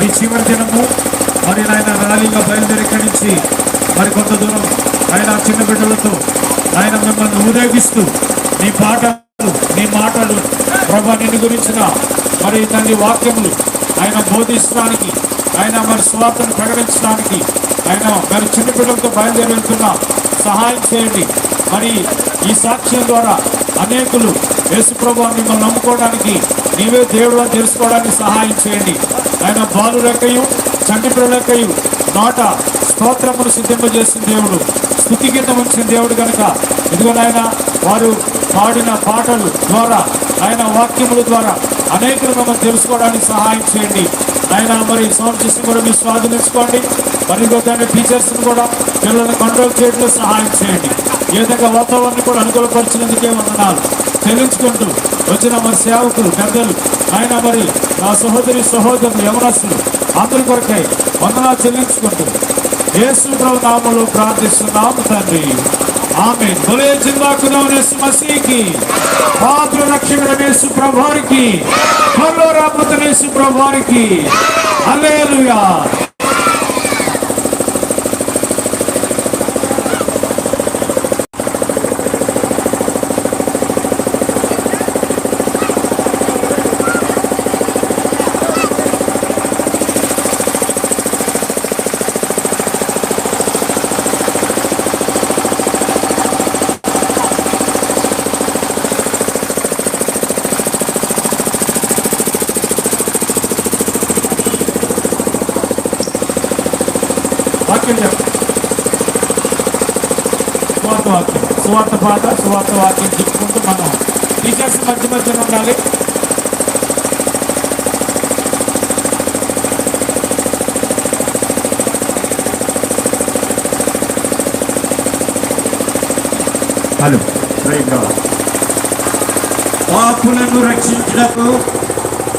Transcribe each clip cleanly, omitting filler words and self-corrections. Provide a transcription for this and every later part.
ఈ చివరి దినము మరి నాయన ర్యాలీగా బయలుదేరి ఇక్కడి నుంచి మరి కొంత దూరం ఆయన చిన్న బిడ్డలతో ఆయన మిమ్మల్ని ఊరేగిస్తూ నీ పాటలు నీ మాటలు ప్రభా నిన్ను గురించిన మరి తండ్రి వాక్యములు ఆయన బోధించడానికి ఆయన మరి స్వార్థను ప్రకటించడానికి ఆయన మరి చిన్న బిడ్డలతో బయలుదేరి వెళ్తున్నా సహాయం చేయండి. మరి ఈ సాక్ష్యం ద్వారా అనేకులు యేసు ప్రభువు మిమ్మల్ని నమ్ముకోవడానికి నీవే దేవుడు అని తెలుసుకోవడానికి సహాయం చేయండి. ఆయన బాలులెక్కయు చంటి పిల్లలెక్కయు నోట స్తోత్రమును సిద్ధింపజేసిన దేవుడు, స్తుతి కింద ఉంచిన దేవుడు కనుక ఇదిగో నాయన వారు పాడిన పాటలు ద్వారా ఆయన వాక్యముల ద్వారా అనేకులు మమ్మల్ని తెలుసుకోవడానికి సహాయం చేయండి. ఆయన మరి సౌండ్ సిస్టమ్ కూడా మీరు స్వాధీనించుకోండి. మరి దాని టీచర్స్ని కూడా పిల్లల్ని కంట్రోల్ చేయడంలో సహాయం చేయండి. ఏ విధంగా వాతావరణం కూడా అనుకూలపరిచినందుకే వందనాలు చెల్లించుకుంటూ వచ్చిన మరి సేవకులు పెద్దలు ఆయన మరి నా సహోదరులు యవనస్తులు అందరి కొరకై వందనాలు చెల్లించుకుంటూ యేసు ప్రభు నామములో ప్రార్థిస్తున్నాము తండ్రి, ఆమేన్. బోలే జిందా ఖుదావన్ యేసు మసీహ్కి, పాత్ర రక్షకుడైన యేసు ప్రభువారికి, పరలోక రాబోతున్న యేసు ప్రభువారికి హల్లెలూయా. సువార్త పాట సువార్త వాక్యం చెప్పుకుంటూ మనం టీచర్స్ మధ్య మధ్యన ఉండాలి. హలో, పాపులను రక్షించుటకు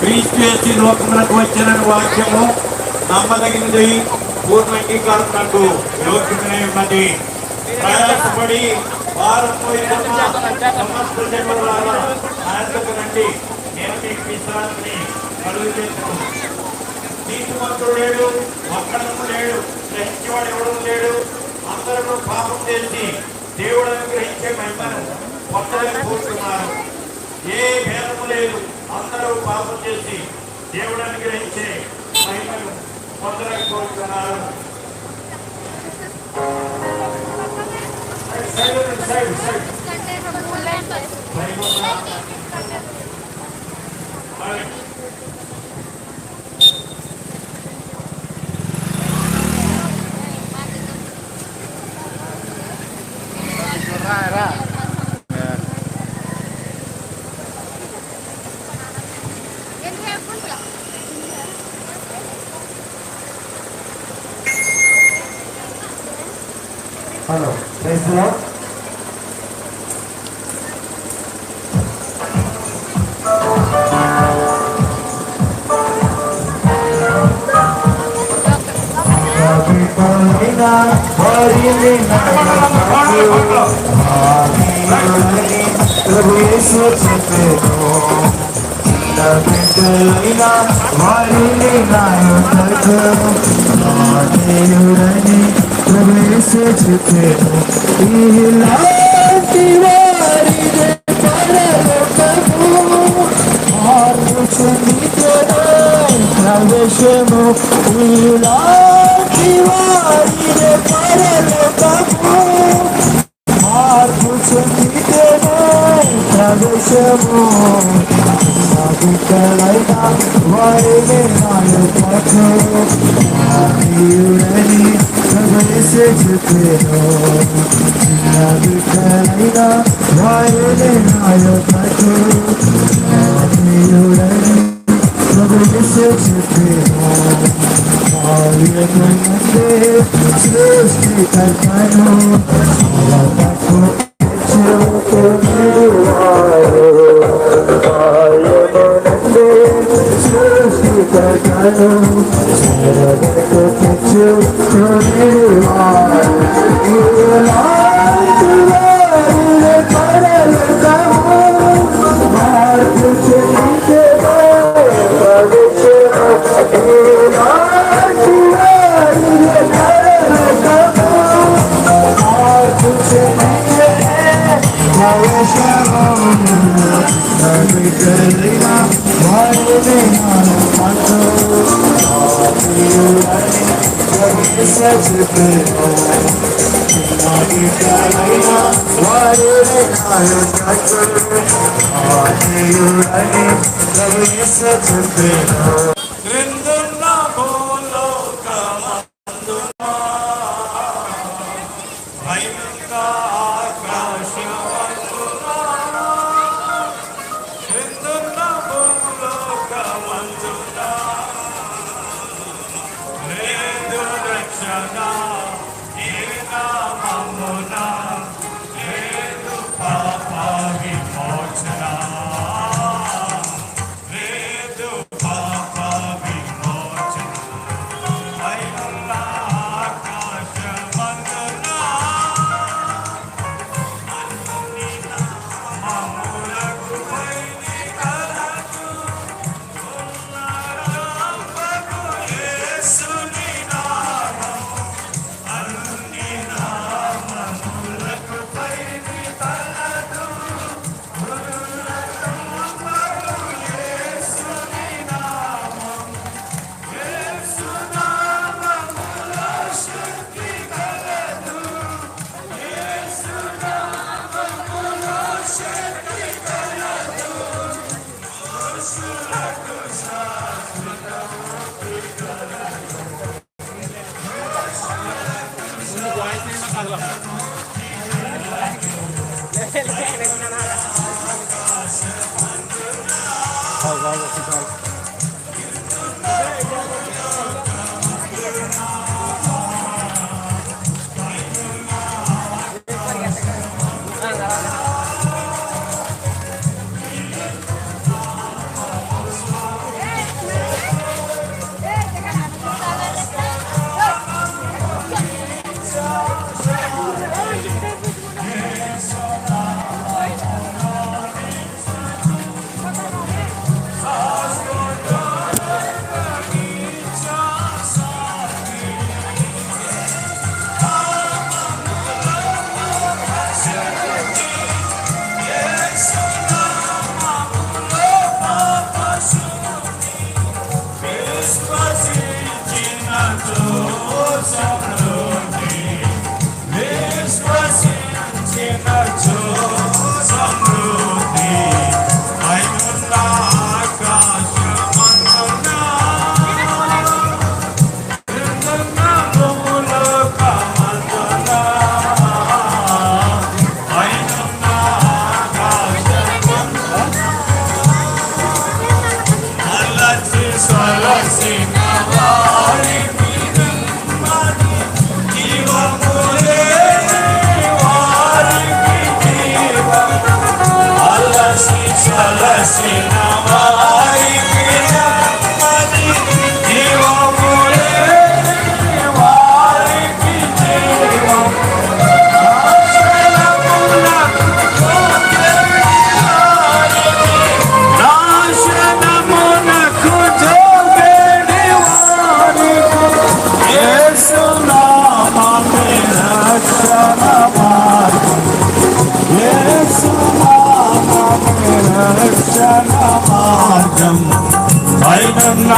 క్రీస్తు యేసు లోకమునకు వచ్చిన వాక్యము నమ్మదగినది, పూర్ణ అంగీకారమునకు యోగ్యమై ఉన్నది. ప్రయాసపడి సమస్త జనులారా ఆయనకు రండి, నేను మీకు విశ్రాంతిని కలుగజేస్తాను. నీతిమంతుడు లేడు, ఒక్కడము లేడు, గ్రహించేవాడు ఎవడూ లేడు. అందరూ పాపం చేసి దేవుడు అనుగ్రహించే మహిమను పొందలేక కోరుతున్నారు. ఏ భేదము లేదు, అందరూ పాపం చేసి దేవుడు అనుగ్రహించే మహిమను పొందలేక కోరుతున్నారు. Hello, praise the Lord. Oh క్రిందున్న భూలోకమందున పైనున్న ఆకాశమందున క్రిందున్న భూలోకమందున లేదు రక్షణ నీ నామమున లేదు పాప విమోచన లేదు పాప విమోచన పైనున్న ఆకాశమందున అన్ని నామములకు పైని కలదు ఉన్నరాంబకు యేసుని నామం అన్ని నామములకు పైని కలదు ఉన్నరాంబకు యేసుని నామం యేసు నామములో శక్తి కలదు యేసు నామములో శక్తి కలదు యేసులకు శాశ్వత ముక్తి కలదు మార్గం పైనున్న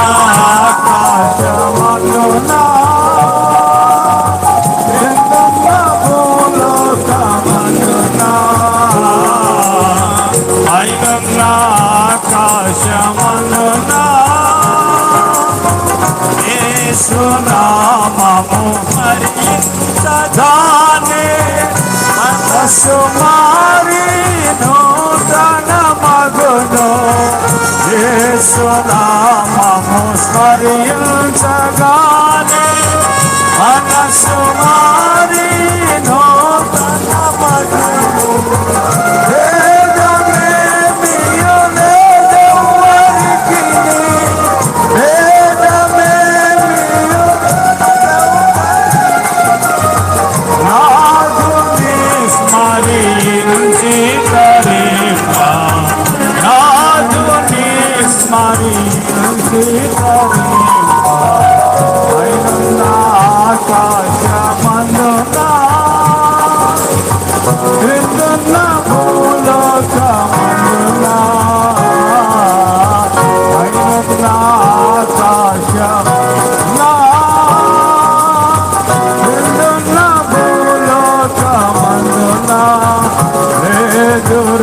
ఆకాశమందున క్రిందున్న భూలోకమందున పైనున్న ఆకాశమందున యేసు నామము హరించగానే మనసు మారి నూతన మగును యేసు నామము స్మరించగానే మనసు మారి నూతన మగును భేదమేమియు లేదెవ్వరికి భేదమేమియు నాదుని స్మరించి తరింప నాదుని స్మరించి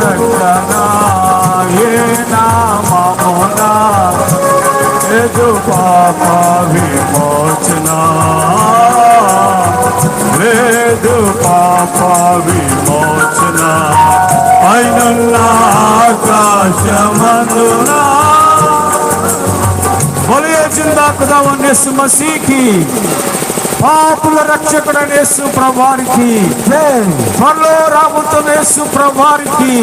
రక్షణ ఏ నామమున లేదు పాప విమోచన లేదు పాప విమోచన పైనున్న ఆకాశమందున बोलिए जिंदा खुदावन यीशु मसीह की పాపుల రక్షకుడైన యేసు ప్రభువారికి త్వరలో రాబోతున్న యేసు ప్రభువారికి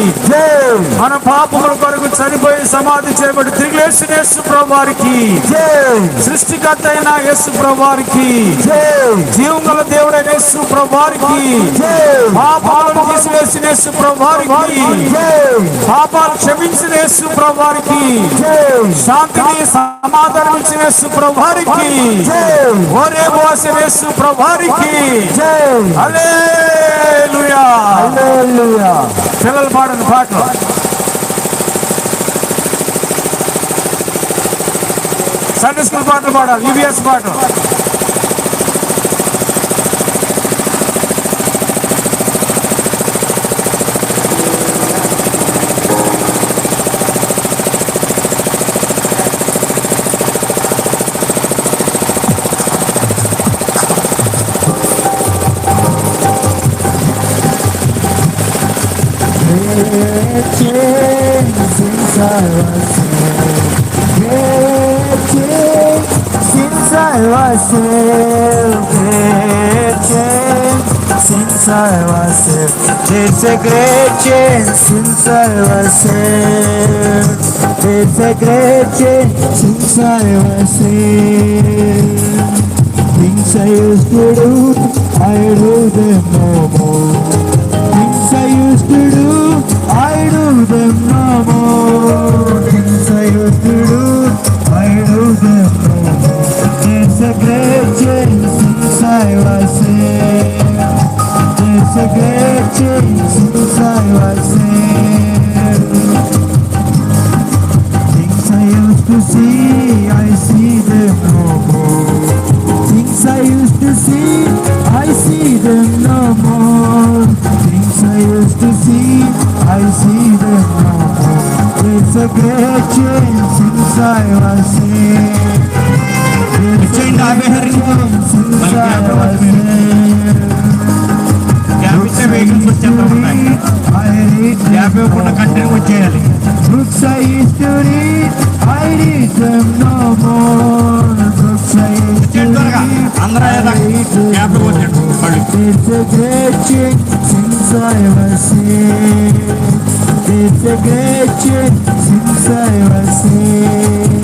మన పాపముల కొరకు చనిపోయి సమాధి చేయబడి తిరిగి లేచిన యేసు ప్రభువారికి సృష్టికర్త అయిన యేసు ప్రభువారికి జీవం గల దేవుడైన యేసు ప్రభువారికి పాపాలను తీసివేసిన యేసు ప్రభువారికి పాపాలు క్షమించిన యేసు ప్రభువారికి శాంతిని సమాధానం ఇచ్చిన యేసు ప్రభువారికి ఓరే మోసే యేసు ప్రభువారికి హల్లెలూయా హల్లెలూయా. పిల్లలు పాడండి పాటలు. సండే స్కూల్ పాటలు పాడాలి, యూబీఎస్ పాటలు. It's a great change since I was saved. It's a great change since I was saved. Things I used to do, I do them no more. Things I used to do, I do them no more. Things I used to do, I do them no more. It's a great change since I was saved. It's a great change since I was saved. Things I used to see, I see them no more. Things I used to see, I see them no more. Things I used to see, I see them no more. It's a great change since I was saved. It's a great change since I was saved. Vehicles వచ్చేస్తా ఉంటాయి, 50 పూట continue వచ్చేయాలి. Books I used to read, I read them no more. Books I used to read, అందరూ 50 వచ్చాడు. It's a great change since I was saved. It's a great change since I was saved.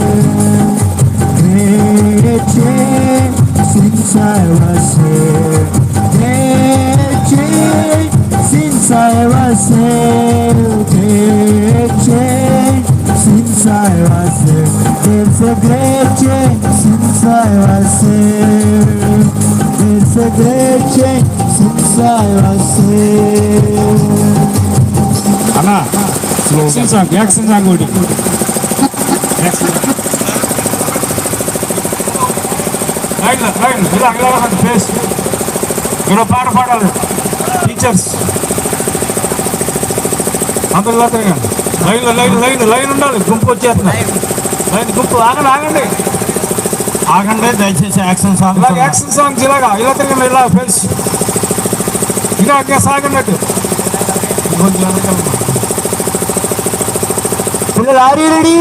Great change since I was saved. Great change since I was saved. Great change since I was saved. It's a great change since I was saved. It's a great change since I was saved. అన్నా action song ఒకటి. Face మీరు పాట పాడాలి. Teachers అందరూ లైన్లో line line line ఉండాలి. గుంపు వచ్చేస్తున్నాయి. లైన్ గుంపు ఆగండి ఆగండి దయచేసి యాక్షన్ సాంగ్ ఇలాగ యాక్షన్ సాంగ్స్ ఇలా తిరగండి. ఇలా ఫేస్ ఇలా సాగండి. పిల్లలు are you ready?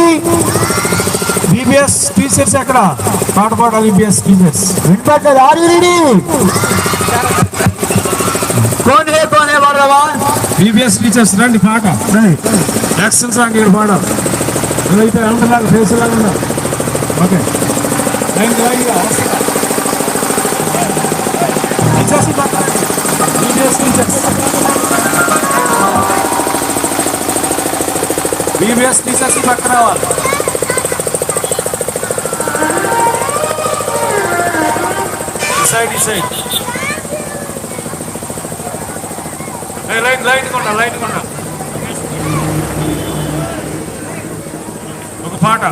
BBS teachers ఎక్కడ పాట పాడాలి? బీబీఎస్ టీచర్స్ వింటారు. Are you ready? కోనే పాడవా? బీబీఎస్ టీచర్స్ రండి పాట. యాక్షన్ సాంగ్ మీరు పాడాలి. అయితే అందరిలాగా ఫేస్ లాగా ఉండాలి. ఓకే టీచర్స్ పాట. బీబీఎస్ టీచర్స్ బీబీఎస్ టీచర్స్ పక్క రావాలి. ఈ సైడ్ లైట్ కొండ ఒక పాట.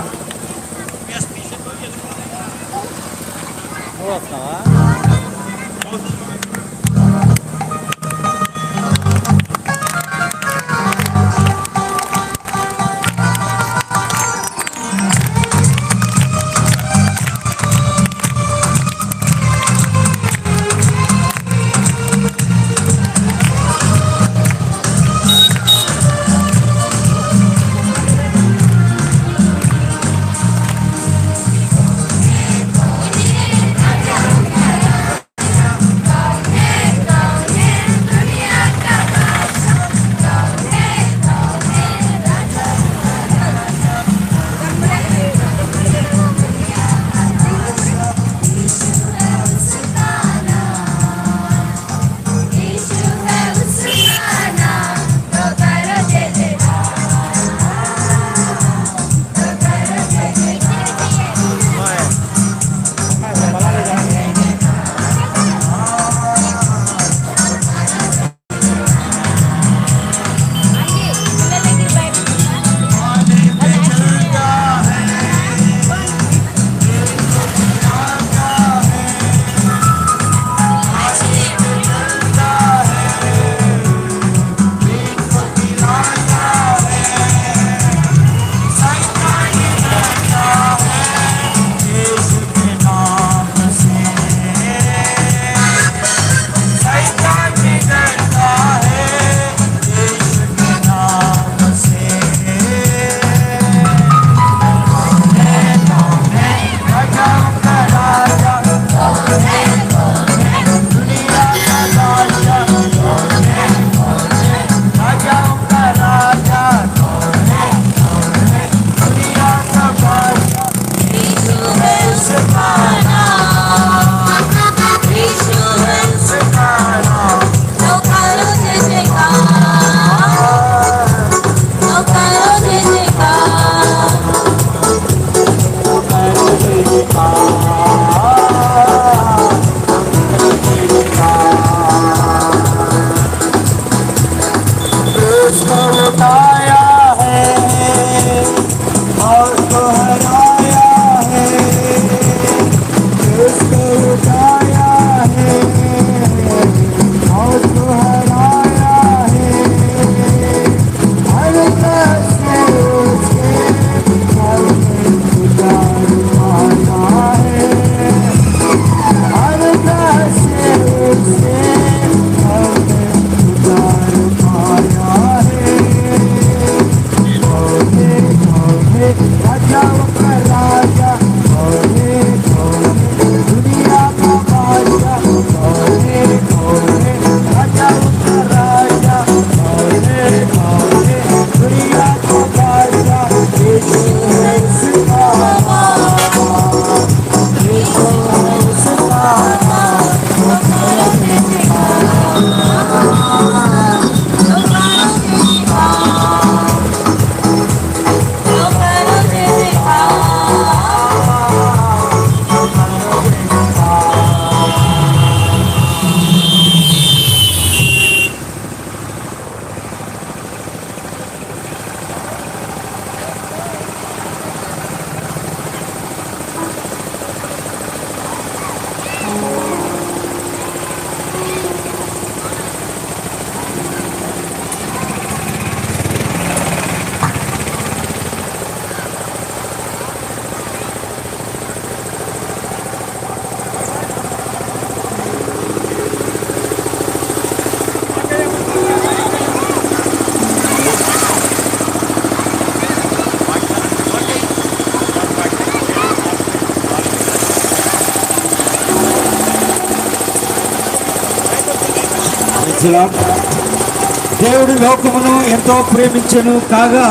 దేవుడు లోకమును ఎంతో ప్రేమించెను కాగా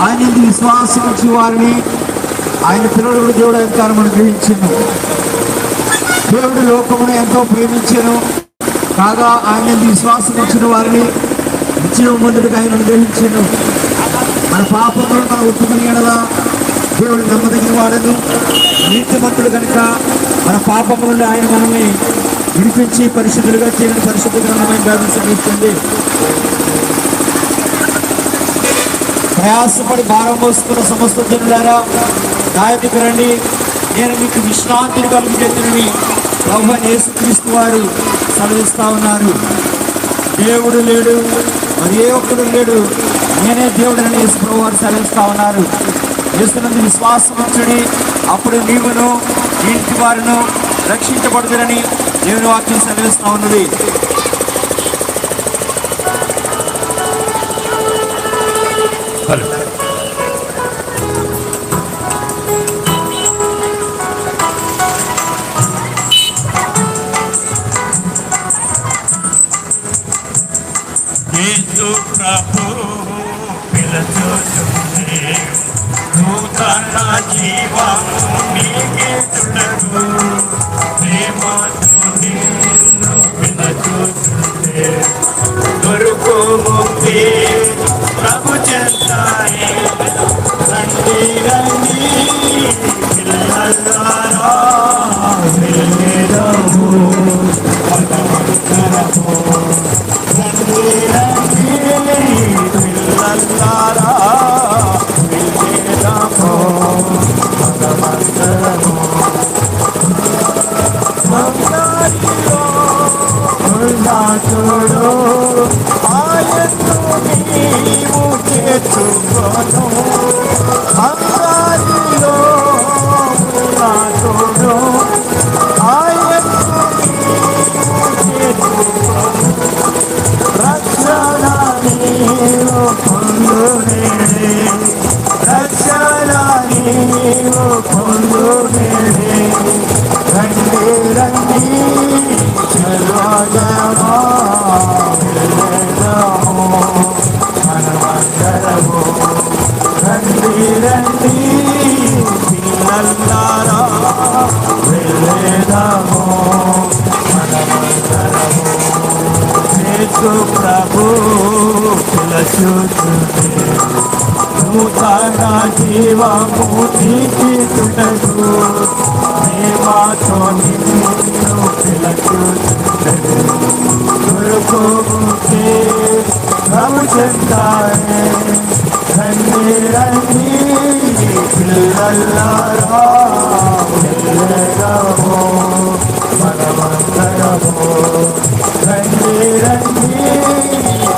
ఆయన విశ్వాసం ఉంచి వారిని ఆయన పిల్లలు దేవుడు అధికారం అనుగ్రహించెను. దేవుడు లోకమును ఎంతో ప్రేమించెను కాగా ఆయన విశ్వాసం ఉంచిన వారిని నిత్యం ముందుగా ఆయన అనుగ్రహించెను. మన పాపములను మనం ఒప్పుకుని ఎడలా దేవుడు నమ్మదగిన వాడను నీతిమంతుడు కనుక మన పాపము నుండి ఆయన మనల్ని విడిపించి పరిశుద్ధులుగా చేయని పరిశుద్ధ గ్రంథమైన బైబిల్ సెలవిస్తుంది. ప్రయాసపడి భారం మోసుకున్న సమస్త జనులారా నా యొద్దకు రండి, నేను మీకు విశ్రాంతిని కలుగజేతునని ప్రభువైన యేసుక్రీస్తు వారు సెలవిస్తా ఉన్నారు. దేవుడు లేడు, మరి ఏ ఒక్కడు లేడు, నేనే దేవుడని యేసు ప్రభు వారు సెలవిస్తా ఉన్నారు. యేసునందు విశ్వాసం ఉంచుడి, అప్పుడు నీవును నీ ఇంటి వారును రక్షించబడుదురని దేవుని వాక్యం సెలవిస్తా ఉన్నది. ప్రభు పిలుచుచుండే నూతన జీవము నీకిచ్చుటకు ప్రేమతో నిన్ను పిలుచుచుండే దొరుకు ముక్తి ప్రభు చెంతాయి. రండి రండి పిల్లలారా వెళ్ళేదము పదమంతరము. రండి రండి పిల్లలారా వెళ్ళేదము పదమంతరము. సంసారిలో ఉన్నాడు ఆయన్ను నీవు చేర్చుకొను. సంసారిలో ఉన్నాడు ఆయన్ను నీవు చేర్చుకొను. రక్షణ నీవు పొందునే, రక్షణ నీవు పొందునే. రండి రండి సర్వజనమా వెళ్ళేదము మనమందరము. రండి రండి పిల్లలారా వెళ్ళేదము మనమందరము. యేసు ప్రభు పిలుచుచుండే నూతన జీవము నీకిచ్చుటకు ప్రేమతో నిన్ను పిలుచుచుండే దొరుకు ముక్తి ప్రభు చెంతాయి. రండి రండి పిల్లలారా వెళ్ళేదము మనమందరము. రండి రండి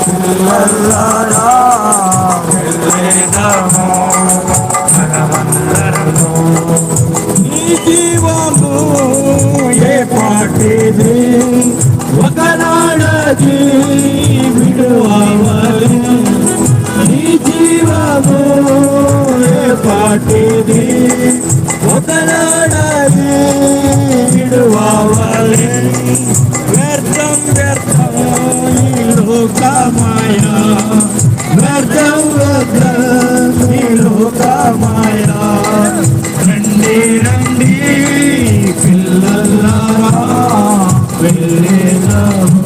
పిల్లలారా వెళ్ళేదము మనమందరము. నీ జీవము ఏ పాటిది ఒకనాడది విడువవలె. నీ జీవము ఏ పాటిది ఒకనాడది విడువవలె. వ్యర్థం వ్యర్థం ఈ లోకమాయ, వ్యర్థం వ్యర్థం ఈ లోకమాయ. రండి రండి పిల్లలారా వెళ్ళేదము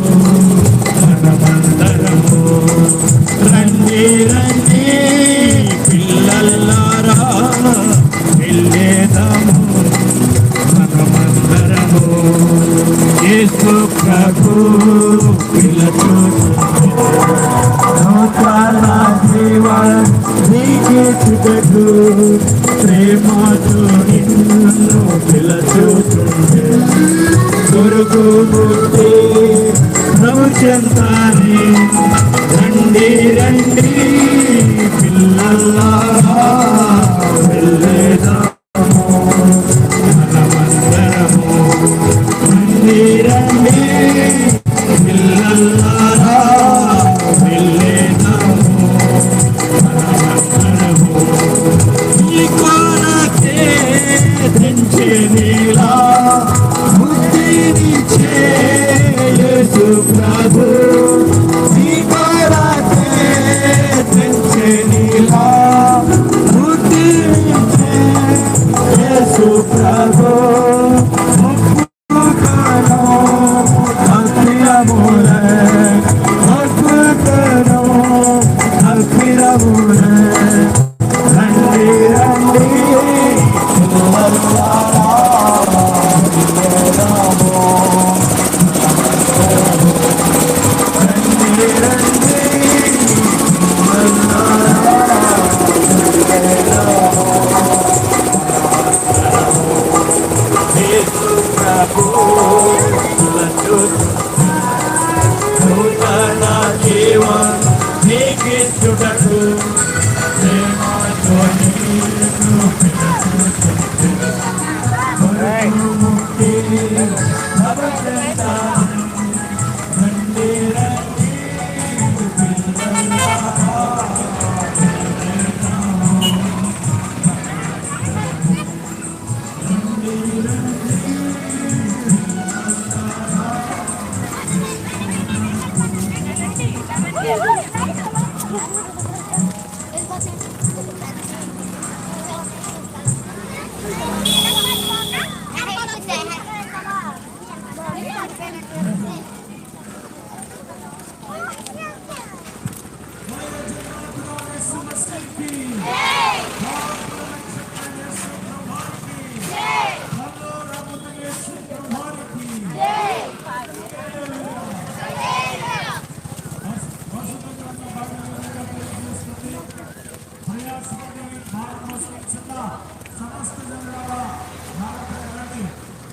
మనమందరము. రండి రండి పిల్లలారా వెళ్ళేదము మనమందరము. యేసు ప్రభు పిలుచుచుండే నూతన జీవము నీకిచ్చుటకు ప్రేమతో నిన్ను పిలుచుచుండే దొరుకు ముక్తి ప్రభు చెంతాయి. రండి రండి పిల్లలారా వెళ్ళేదము మనమందరము. రండి రండి పిల్లలారా వెళ్ళేదము మనమందరము. ఈ కొరతే తెంచెనిలా బుద్ధినిచ్చే యేసు ప్రభు ప్రభువులను నూతన జీవం నీకిచ్చుటకు ప్రేమతో నిన్ను పిలుచుచున్నాను. ముక్తి భవచెంత రండి రండి సమస్త జనాల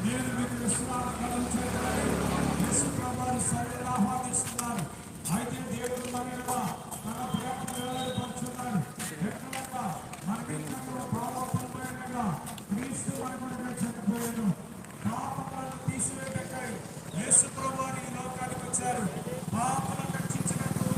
నేను మీకు విశ్రాంతి కలుగుచేయడానికి యేసు ప్రభువు సైనికులను ఆహ్వానిస్తున్నారు. అయితే దేవుడు మన తన ప్రేమను వెల్లడిపరుచున్నాడు. ఎట్లనగా మనకింకా పాపములైనగా క్రీస్తు మన కొరకు చనిపోయాడు. పాపములను తీసివేయటకై యేసు ప్రభువు ఈ లోకానికి వచ్చారు. పాపములను రక్షించినట్టు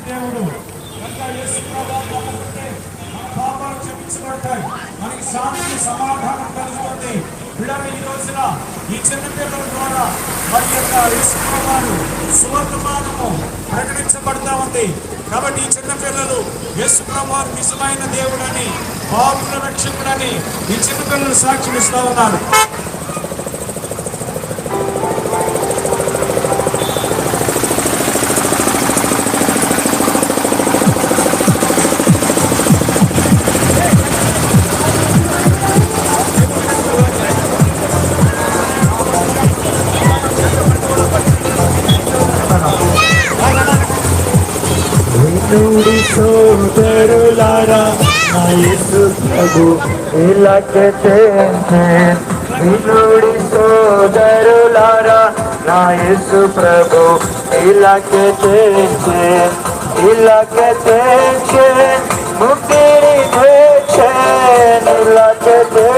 దేవుడు కనుక యేసు ప్రభువు నమ్ముకుంటే మన పాపాలు క్షమించబడతాయి. మనకి శాంతి సమాధానం కలుగుతుంది. పిల్లలు ఈ రోజున ఈ చిన్నపిల్లల ద్వారా మరి యొక్క యేసు ప్రభువు సువర్తమానము ప్రకటించబడతా ఉంది. కాబట్టి ఈ చిన్నపిల్లలు యేసు ప్రభువు నిజమైన దేవుడని, పాపుల రక్షకుడని ఈ చిన్నపిల్లలు సాక్ష్యం ఇస్తూ ఉన్నారు. వినుడి సోదరులారా నా యేసు ప్రభు ఇలాగతే వినుడి సోదరులారా నా యేసు ప్రభు ఇలాగతే ముక్తిని తెచ్చే ఇలాగతే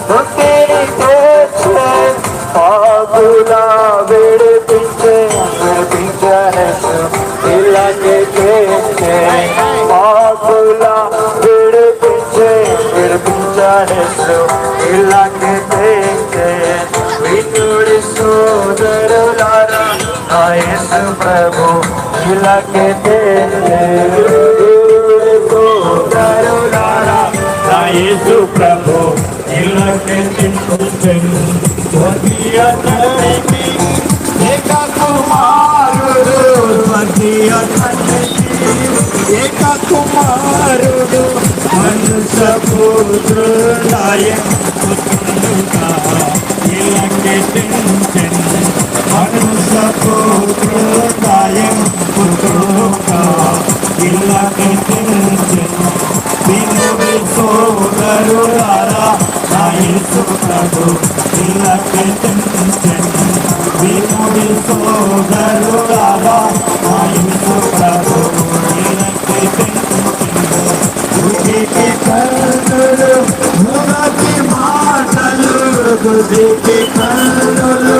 ముక్తిని తెచ్చే పాపుల విడిపించే పాపుల విడిపించు ఇలాగే వినుడి సోదరులారా నా యేసు ప్రభు ఇలాగే సోదరులారా నా యేసు ప్రభు ఇలాగే స్వర్గీయ తండ్రికి ఏక కుమారుడు స్వర్గీయ తండ్రికి ఏక కుమారుడు మనుష్య పుత్రుడాయ పుత్రుడుగా ఇలాగే మనుష్య పుత్రుడాయ పుత్రుడుగా ఇలాగే వినుడి సోదరులారా నా యేసు ప్రభు ఇలాగే వినుడి సోదరులారా నా యేసు ప్రభు ఇలాగే గుడికి కన్నులు మునకి మాటలు గుడికి కన్నులు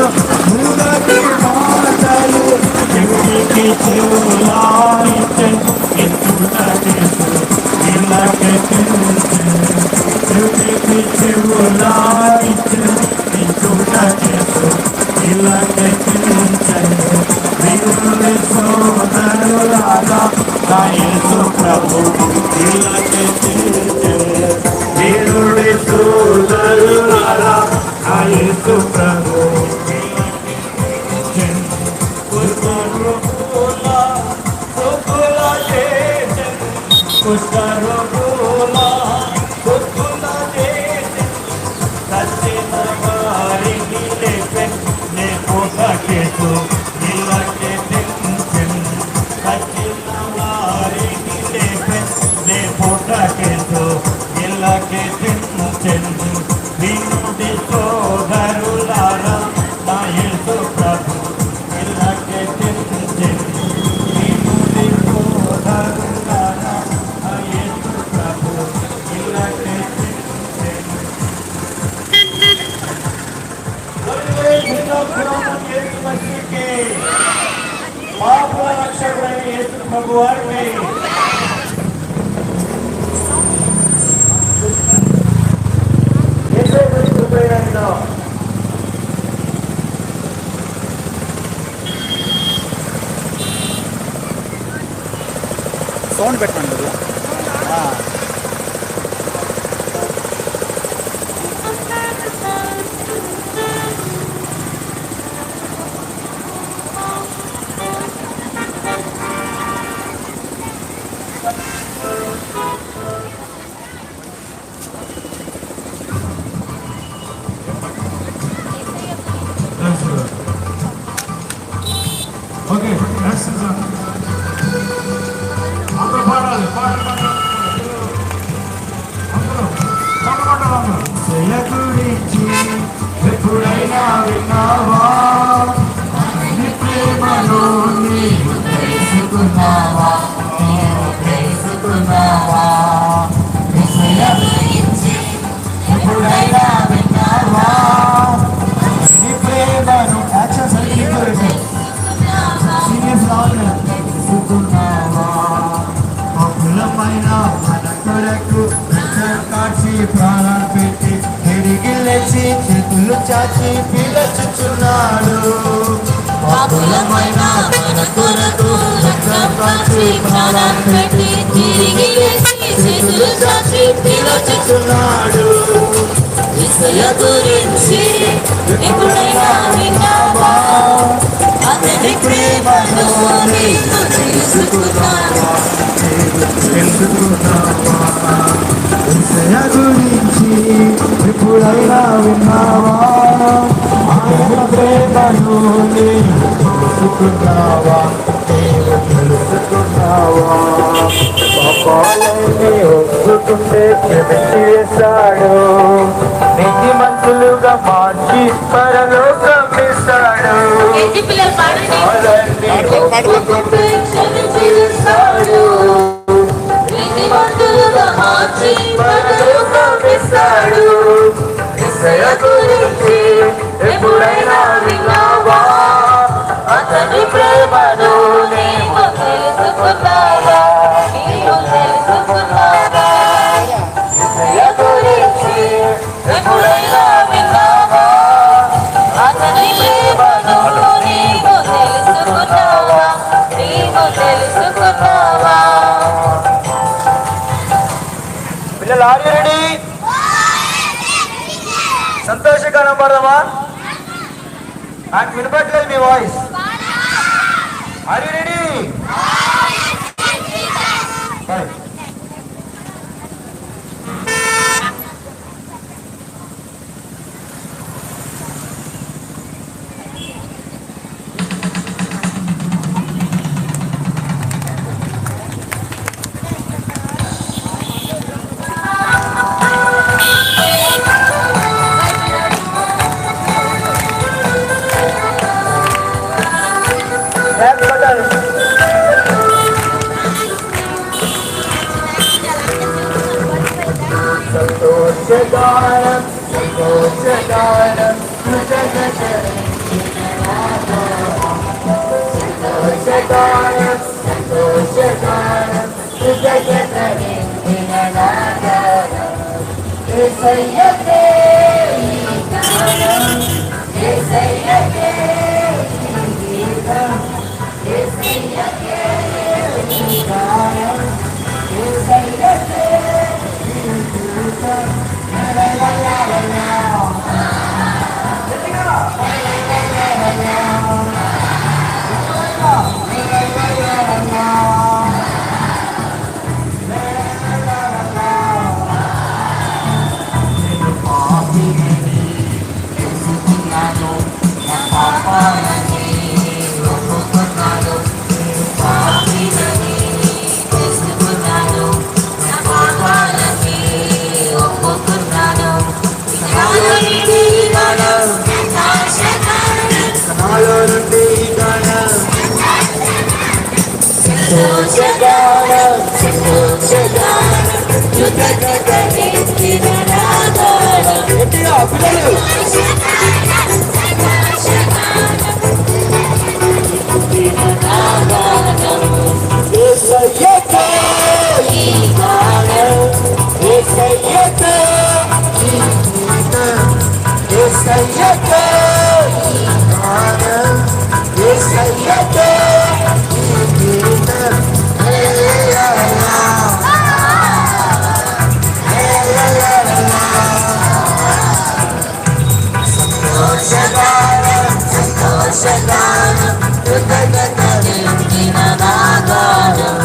చెవులాయితే ఎత్తుటకేసు ఇలాగెత్తించే చెవికి చెవులాయితే ఎత్తుటకేసు ఇలాగెత్తించే దేవుని సోదరులారా నా యేసు ప్రభు ఇలాగెత్తించే దేవుని సోదరులారా నా యేసు ప్రభు సోదరులారా నా యేసు ప్రభు ఇలాగే పాపుల రక్షకుడైన యేసు ప్రభువారికి సౌండ్ పెట్టండి కదా ఓకే అందరూ పాడాలి గురించి ఎప్పుడైనా విన్నావా నీ ప్రేమలో నీవు తెలుసుకున్నావా ఎప్పుడైనా విన్నావా నీ ప్రేమను యాక్షన్ సరిగ్గా సీరియస్ లాగా తెలుసుకున్నావా బహుళమైన మన కొరకు కాచి ప్రాణాలు పెట్టి తిరిగి లేచి చేతులు చాచి పిలుచుచున్నాడు బహుళమైన మన కొరకు కాచి ప్రాణాలు పెట్టి తిరిగి లేచి చేతులు చాచి పిలుచుచున్నాడు యేసయ్య గురించి ఎప్పుడైనా విన్నావా అతని ప్రేమను నీవు తెలుసుకున్నావా యేసయ్య గురించి ఎప్పుడైనా విన్నావా ఆయన ప్రేమను నీవు తెలుసుకున్నావా పాపాలన్నీ ఒప్పుకుంటే క్షమించి వేస్తాడు నీతి మంతులుగా మార్చి పరలోకం ఇస్తాడు పాపాలన్నీ ఒప్పుకుంటే క్షమించి వేస్తాడు నీతిమంతులుగా మార్చి పరలోకం ఇస్తాడు యేసయ్య గురించి ఎప్పుడైనా విన్నావా అతని ప్రేమను నీవు తెలుసుకున్నావా యేసయ్య గురించి ఎప్పుడైనా విన్నావా అతని ప్రేమను నీవు తెలుసుకున్నావా పిల్లలు ఆర్ యు రెడీ సంతోషగానం పడదామా నాకు వినపట్లేదు మీ వాయిస్ ఆర్ యు రెడీ సంతోషగానం సంతోషగానం కృతజ్ఞతనిందిన నాగానం యేసయ్యకే ఈ గానం యేసయ్యకే ఈ గీతం యేసయ్యకే ఈ గానం యేసయ్యకే ఈ గీతం లా లా లా లా సంతోషగానం సంతోషగానం కృతజ్ఞతనిందిన నాగానం యేసయ్యకే ఈ గానం యేసయ్యకే ఈ గీతం యేసయ్యకే ఈ గానం యేసయ్యకే ఈ గీతం సంతోషగానం సంతోషగానం కృతజ్ఞతనిందిన నాగానం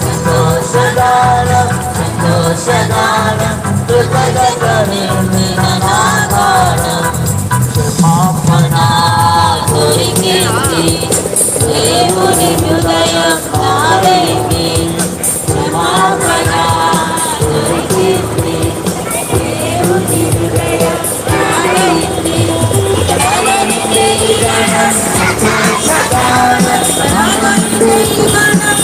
సంతోషగానం సంతోషగానం కృతజ్ఞతనిందిన నాగానం క్షమాపణ దొరికింది దేవుని హృదయం నాదైంది క్షమాపణ దొరికింది దేవుని హృదయం నాదైంది బలనిదే గణం సంతోషగానం బలనిదే గణం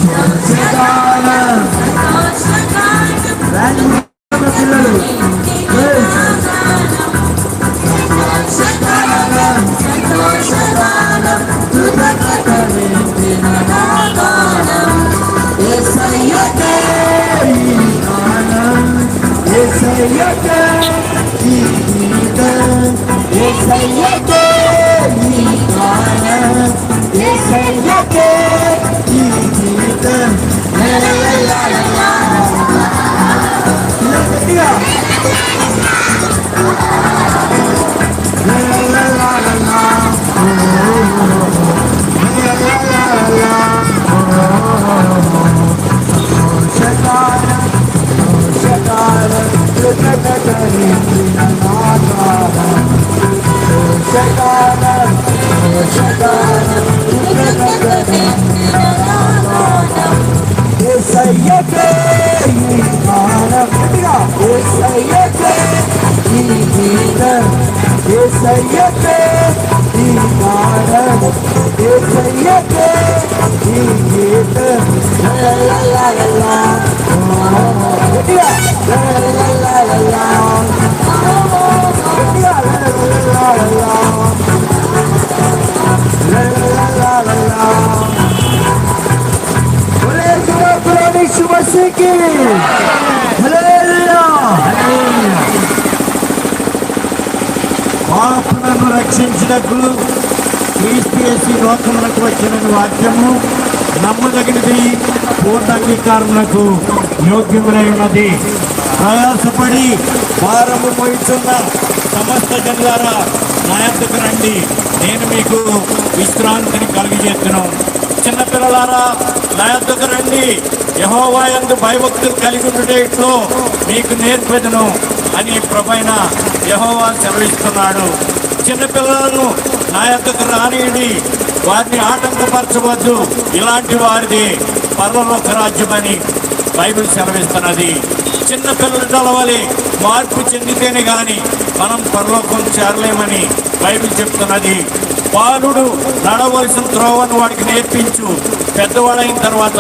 సంతోషగానం సంతోషగానం పిల్లలు సంతోషగానం కృతజ్ఞతనిందిన నాగానం యేసయ్యకే ఈ గానం యేసయ్యకే ఈ గీతం యేసయ్యకే ఈ గానం యేసయ్యకే ఈ గీతం లా లా లా లా గట్టిగా లా లా లా లా పాపులను రక్షించినకు క్రీస్తు యేసు లోకములకు వచ్చిన వాక్యము నమ్మదగినది పూర్ణ అంగీకారములకు యోగ్యములై ఉన్నది. ప్రయాసపడి భారము మోయుచున్న సమస్త జనులారా నా యొద్దకు రండి, నేను మీకు విశ్రాంతిని కలుగజేస్తును. చిన్నపిల్లలారా నా యొద్దకు రండి, యెహోవా యందు భయభక్తులు కలిగి ఉండేట్లో మీకు నేర్పెదను అని ప్రభువైన యెహోవా సెలవిస్తున్నాడు. చిన్నపిల్లలను నా యొద్దకు రానియండి, వారిని ఆటంకపరచవద్దు, ఇలాంటి వారిది పరలోక రాజ్యమని బైబిల్ సెలవిస్తున్నది. చిన్నపిల్లల వలె మార్పు చెందితేనే గాని మనం పరలోకం చేరలేమని బైబిల్ చెప్తున్నది. బాలుడు నడవలసిన త్రోవను వాడికి నేర్పించు, పెద్దవాడైన తర్వాత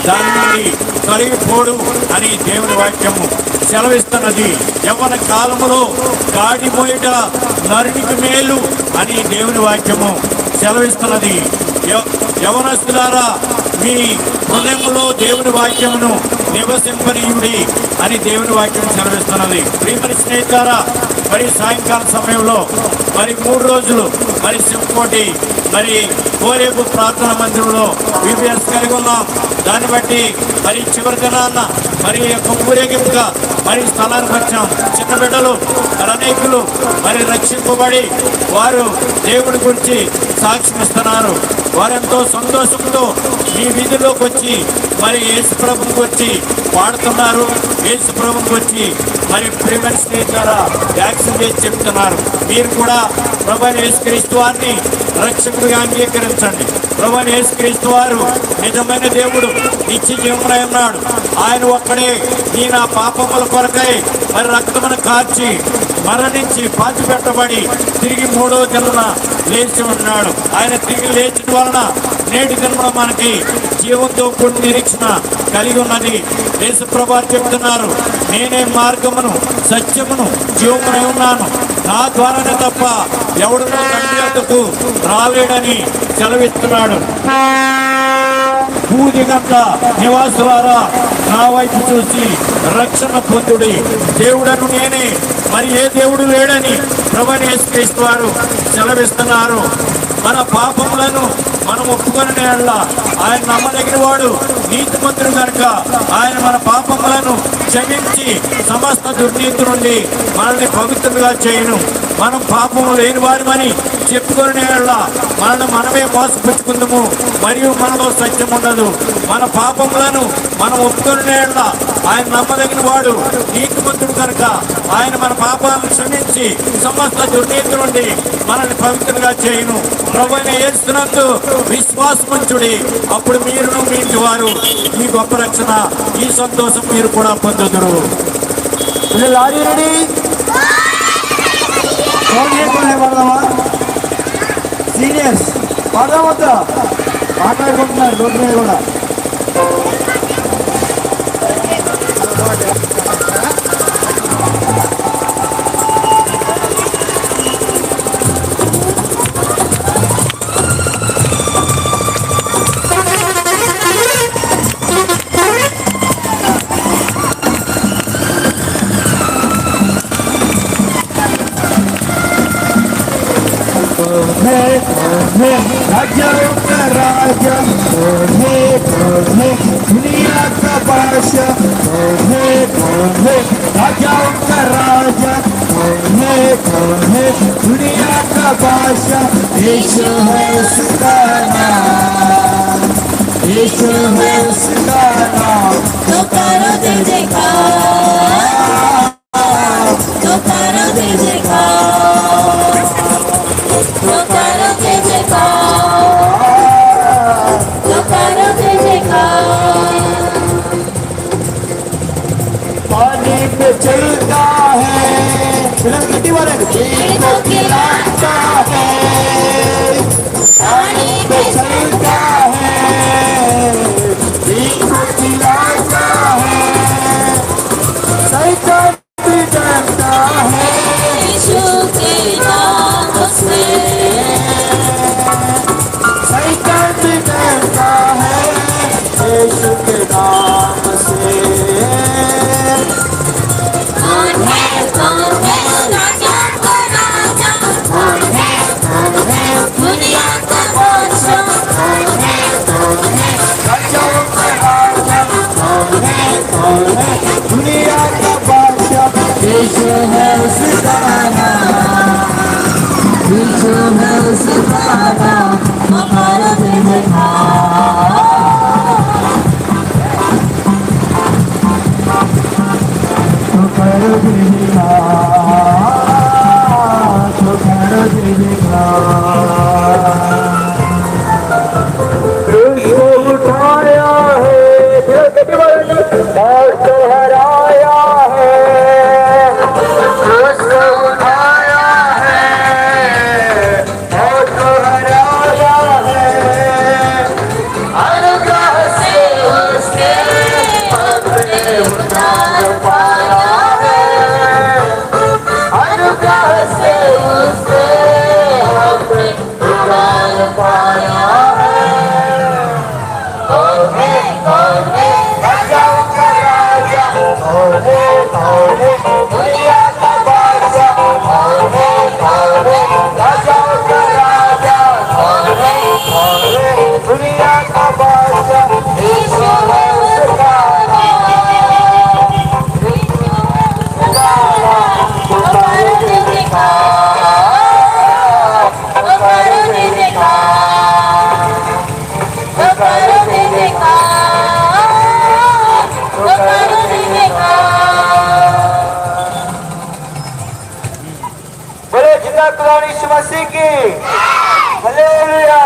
దాని నుండి తొలగిపోడు అని దేవుని వాక్యము సెలవిస్తున్నది. యవ్వన కాలములో గాడి మోయట నరునికి మేలు అని దేవుని వాక్యము సెలవిస్తున్నది. యవనస్తులారా, మీ హృదయంలో దేవుని వాక్యమును నివసింపనీయుడి అని దేవుని వాక్యం సెలవిస్తున్నది. ప్రియమైన స్నేహితులారా, మరి సాయంకాల సమయంలో మరి 3 రోజులు మరి సింకోటి మరి కోరేపు ప్రార్థన మందిరంలో విపిఎస్ కలిగి ఉన్నాం. దాన్ని బట్టి మరి చివరి దినాన్న మరి యొక్క ఊరేగింపుగా మరి స్థలానికి వచ్చాం. చిన్న బిడ్డలు మరి అనేకులు మరి రక్షింపబడి వారు దేవుడి గురించి సాక్ష్యం ఇస్తున్నారు. వారెంతో సంతోషంతో మీ వీధిలోకి వచ్చి మరి యేసు ప్రభువుకి వచ్చి పాడుతున్నారు. యేసు ప్రభువుకి వచ్చి మరి ప్రియమైన స్నేహితులారా యాక్షన్ చేసి చెప్తున్నారు. మీరు కూడా ప్రభువైన యేసుక్రీస్తు వారిని రక్షకుడిగా అంగీకరించండి. ప్రభువైన యేసుక్రీస్తు వారు నిజమైన దేవుడు, నిత్య జీవమునై ఉన్నాడు. ఆయన ఒక్కడే ఈ నా పాపముల కొరకై మరి రక్తమును కార్చి మరణించి పాతిపెట్టబడి తిరిగి 3వ దినాన లేచి ఉన్నాడు. ఆయన తిరిగి లేచిన వలన నేటి దినమున మనకి జీవంతో కూడిన నిరీక్షణ కలిగి ఉన్నది. యేసు ప్రభువు చెప్తున్నారు, నేనే మార్గమును సత్యమును జీవమునై ఉన్నాను. నా ద్వారానే తప్ప ఎవడునో తండ్రి వద్దకు రాలేడని సెలవిస్తున్నాడు. భూదిగంత నివాసులారా, నా వైపు చూసి రక్షణ పొందుడి. దేవుడను నేనే, మరి ఏ దేవుడు లేడని ప్రభువైన యేసుక్రీస్తు వారు సెలవిస్తున్నారు. మన పాపములను మనం ఒప్పుకొని ఆయన నమ్మదగిన వాడు, నీతిమంతుడు కనుక ఆయన మన పాపములను క్షమించి సమస్త దుర్నీతి నుండి మనల్ని పవిత్రులుగా చేయను. మనం పాపము లేని వారిమని చెప్పుకొని మనల్ని మనమే మోసపుచ్చుకుందాము, మరియు మనలో సత్యం ఉండదు. మన పాపములను మనం ఒప్పుకొని ఆయన నమ్మదగిన వాడు, నీతిమంతుడు కనుక ఆయన మన పాపాలను క్షమించి సమస్త దుర్నీతి నుండి మనల్ని పవిత్రులుగా చేయను. ప్రభువైన యేసునందు విశ్వాసముంచుడి, అప్పుడు మీరును మీ ఇంటి వారు ఈ గొప్ప రక్షణ, ఈ సంతోషం మీరు కూడా పొందుదురు. సీనియర్స్ పదవద్ద మాట్లాడుకుంటున్నారు రోడ్డు మీద కూడా. राजा राजा दुनिया का बादशाह राजाओं का राजा दुनिया का बादशाह यीशु है उसका नाम, यीशु है उसका नाम। तो करो जय जयकार, तो करो जय जयकार, तो करो जय जयकार, तो करो जय जयकार। पानी पे चलता है पीड़ितों की लाता है, पानी पे चलता है लाता है, शैतान भी डरता है यीशु के नाम से, शैतान भी डरता है यीशु के नाम से। कौन है राजा का राजा, कौन है दुनिया का बादशाह, कौन है राजाओं का राजा कौन है दुनिया का बादशाह यीशु है उसका नाम, यीशु है उसका नाम। हमारा जय जयकार, तो करो जय जयकार, तो करो जय जयकार। उसको उठाया है और को हराया है, उसको उठाया है और को हराया है, अनुग्रह से उसके अपने उद्धार पाया है। यीशु मसीह की हालेलुया।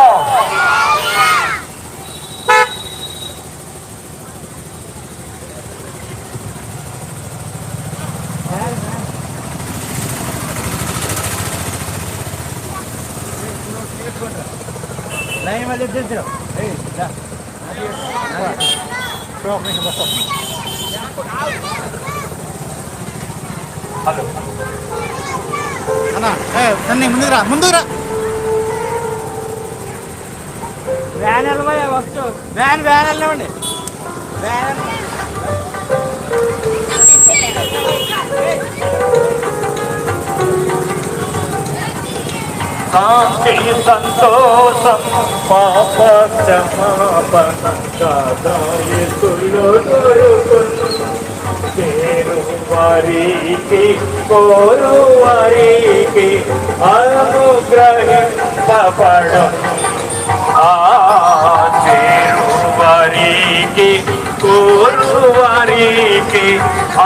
लाइन वाले दे दो అన్నా నన్ను ముందురా వ్యాన్ వెళ్ళబోయే వస్తు వ్యాన్ వెళ్ళనివ్వండి వ్యాన్ శాంతి సంతోషం పాప క్షమాపణ కాదాయకులు చేరు వారికి కోరు వారికి అనుగ్రహింపబడం చేరు వారికి కోరు వారికి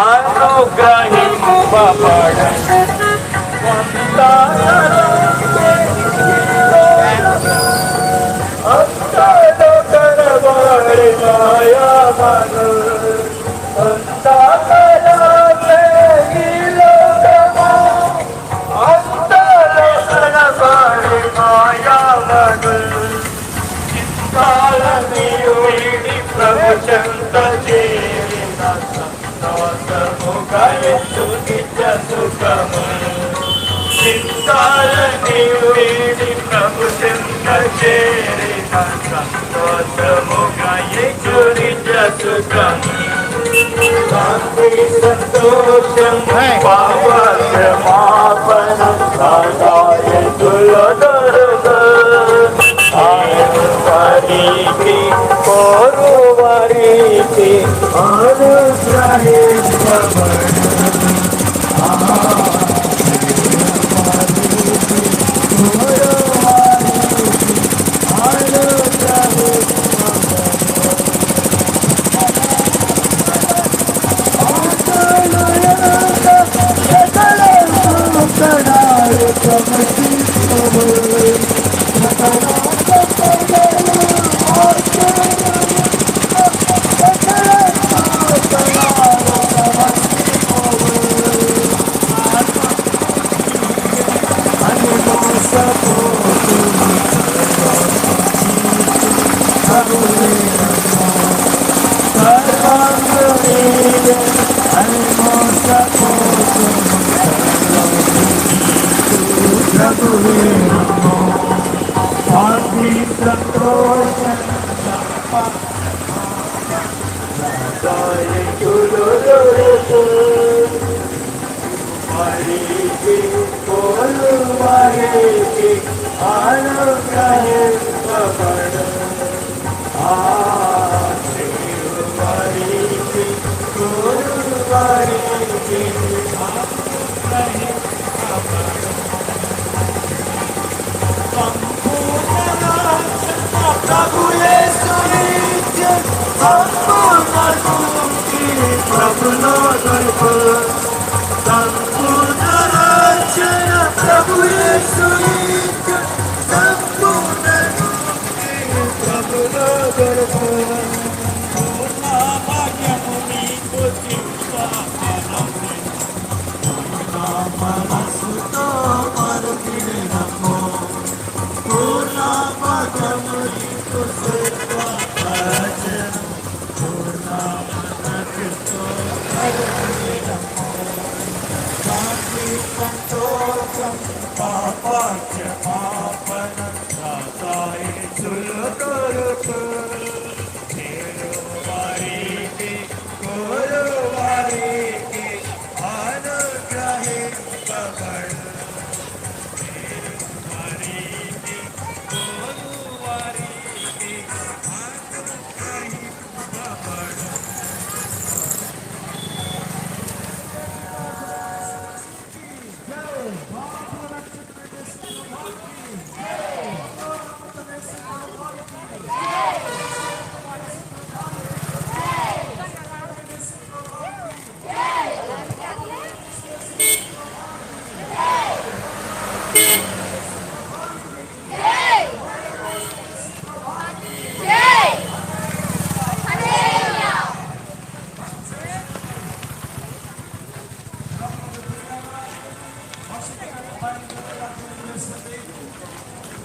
అనుగ్రహింపబడం ప్రవచంత చేరిన సుఖము చింతాలని వీడి ప్రభు చింత చేరిన సంతోషముగా నిజ సుఖము శాంతి సంతోషం పాప క్షమాపణ కాదాయకులు వారికి కోరు వారికి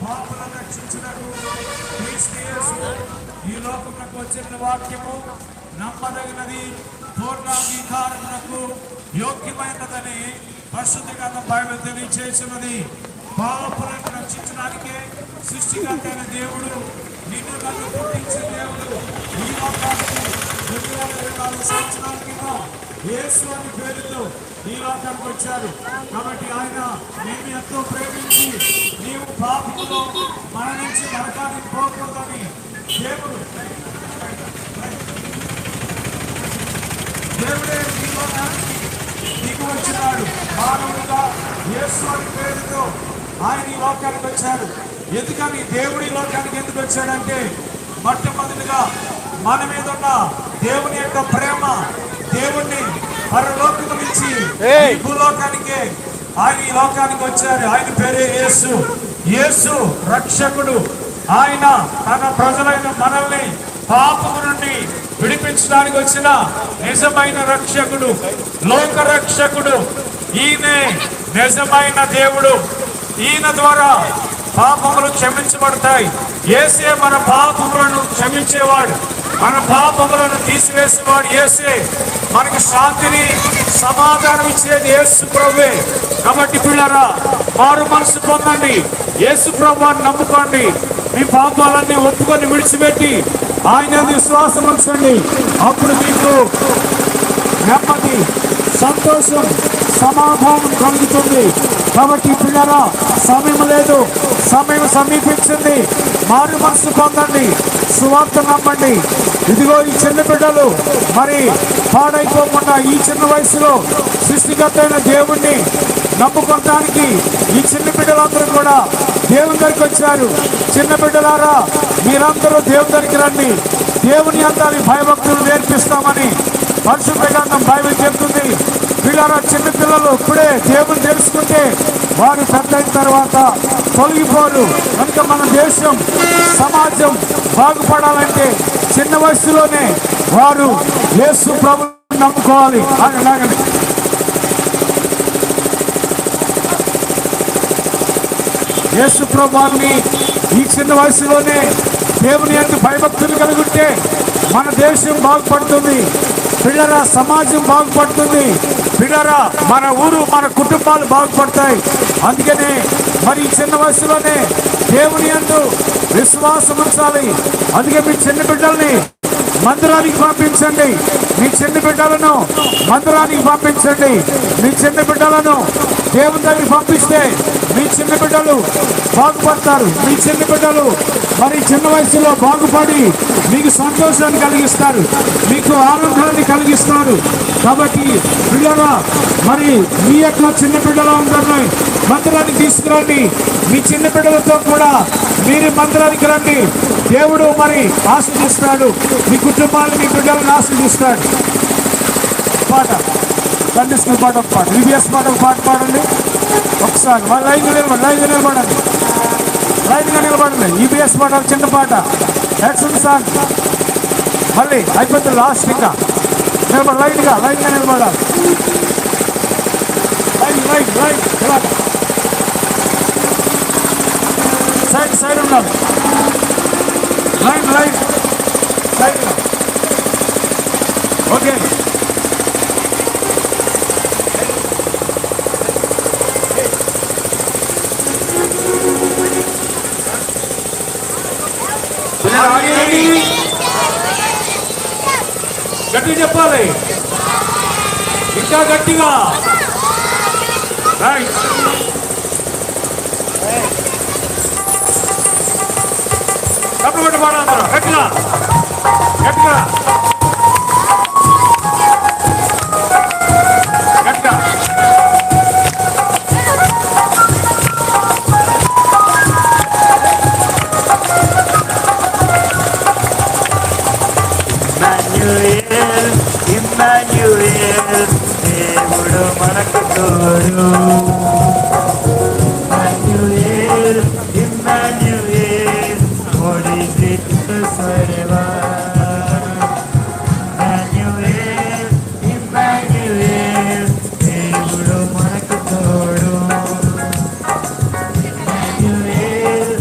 పాపులను రక్షించుటకు క్రీస్తు యేసు ఈ లోకమునకు వచ్చిన వాక్యము నమ్మదగినది, పూర్ణాంగీకారమునకు యోగ్యమైనదని పరిశుద్ధ గ్రంథం బైబిల్ తెలియజేసినది. పాపులను రక్షించడానికే సృష్టికర్త అయిన దేవుడు, నిన్ను నన్ను పుట్టించిన దేవుడు ఈ లోకానికి 2024 సంవత్సరాల క్రితం యేసు అని పేరుతో ఈ లోకానికి వచ్చారు. కాబట్టి ఆయన నిన్ను ఎంతో ప్రేమించి నీవు పాపంలో మరణించి నరకానికి పోకూడదని దేవుడే ఈ లోకానికి దిగి వచ్చినాడు. మానవుడుగా యేసు అని పేరుతో ఆయన ఈ లోకానికి వచ్చారు. ఎందుకని దేవుడి లోకానికి ఎందుకు వచ్చాడంటే, మొట్టమొదటిగా మన మీద ఉన్న దేవుని యొక్క ప్రేమ, దేవుణ్ణి పరలోకము నుంచి ఈ భూలోకానికే ఆయన ఈ లోకానికి వచ్చారు. ఆయన పేరే యేసు. యేసు రక్షకుడు. ఆయన తన ప్రజలైన మనల్ని పాపము నుండి విడిపించడానికి వచ్చిన నిజమైన రక్షకుడు, లోక రక్షకుడు. ఈయనే నిజమైన దేవుడు. ఈయన ద్వారా పాపములు క్షమించబడతాయి. యేసే మన పాపములను క్షమించేవాడు, మన పాపములను తీసివేసేవాడు యేసే. మనకి శాంతిని, సమాధానం ఇచ్చేది యేసు ప్రభువే. కాబట్టి పిల్లరా, మారు మనసు పొందండి, యేసు ప్రభువుని నమ్ముకోండి, మీ పాపాలన్నీ ఒప్పుకొని విడిచిపెట్టి ఆయన విశ్వాసం ఉంచండి. అప్పుడు మీకు నెమ్మది, సంతోషం, సమాధానం కలుగుతుంది. కాబట్టి పిల్లరా, సమయం లేదు, సమయం సమీపించింది. మారు మనసు పొందండి, సువార్త నమ్మండి. ఇదిగో ఈ చిన్న బిడ్డలు మరి పాడైపోకుండా ఈ చిన్న వయసులో సృష్టికర్త అయిన దేవుణ్ణి నమ్ముకోవడానికి ఈ చిన్న బిడ్డలందరూ కూడా దేవుని దగ్గరికి వచ్చారు. చిన్న బిడ్డలారా, మీరందరూ దేవుని దగ్గరికి రండి. దేవుని అందాన్ని భయభక్తులు నేర్పిస్తామని పరిశుద్ధ గ్రంథం బైబిల్ చెప్తుంది. వీళ్ళారా, చిన్న పిల్లలు ఇప్పుడే దేవుని తెలుసుకుంటే వారు పెద్ద అయిన తర్వాత తొలగిపోరు. కనుక మన దేశం, సమాజం బాగుపడాలంటే చిన్న వయసులోనే వారు యేసు ప్రభువుని నమ్ముకోవాలి. అలాగని యేసు ప్రభువుని ఈ చిన్న వయసులోనే దేవుని యొక్క భయభక్తులు కలిగి ఉంటే మన దేశం బాగుపడుతుంది. పిల్లరా, సమాజం బాగుపడుతుంది. పిల్లరా, మన ఊరు, మన కుటుంబాలు బాగుపడతాయి. అందుకనే మరి ఈ చిన్న వయసులోనే దేవుని యందు విశ్వాసం ఉంచాలి. అందుకే మీ చిన్న బిడ్డల్ని మందిరానికి పంపించండి. మీ చిన్న బిడ్డలను మందిరానికి పంపించండి. మీ చిన్న బిడ్డలను దేవుని దగ్గరికి పంపిస్తే మీ చిన్న బిడ్డలు బాగుపడతారు. మీ చిన్న బిడ్డలు మరి చిన్న వయసులో బాగుపడి మీకు సంతోషాన్ని కలిగిస్తారు, మీకు ఆనందాన్ని కలిగిస్తారు. కాబట్టి పిల్లరా, మరి మీ యొక్క చిన్న బిడ్డలు అందరినీ మందిరానికి తీసుకురండి. మీ చిన్న బిడ్డలతో కూడా మీరు మందిరానికి రండి. దేవుడు మరి ఆశీర్వదిస్తాడు. మీ కుటుంబాన్ని, మీ బిడ్డలను ఆశీర్వదిస్తాడు. పాట సండే స్కూల్ పాట, ఒక పాట, విబిఎస్ పాట, ఒక పాట పాడండి ఒకసారి. మళ్ళీ లైన్గా నిలబడండి, లైన్గా నిలబడండి. ఈబిఎస్ పాట, చిన్న పాట, యాక్షన్ సాంగ్. మళ్ళీ అయిపోతుంది లాస్ట్. ఇంకా నిలబడి లైన్గా నిలబడాలి. లైన్ సైడ్ ఉండాలి. Line side. ఓకే, గట్టి చెప్పాలి, ఇంకా గట్టిగా. రైట్, డబ్బు కొట్టి పాడాలి. గట్టిగా గట్టిగా గట్టిగా. ఇమ్మాన్యుయేల్, దేవుడు మనకు తోడు. Emmanuel, Emmanuel, God is with us forever. Emmanuel, Emmanuel, దేవుడు మనకు తోడు. ఇమ్మాన్యుయేల్,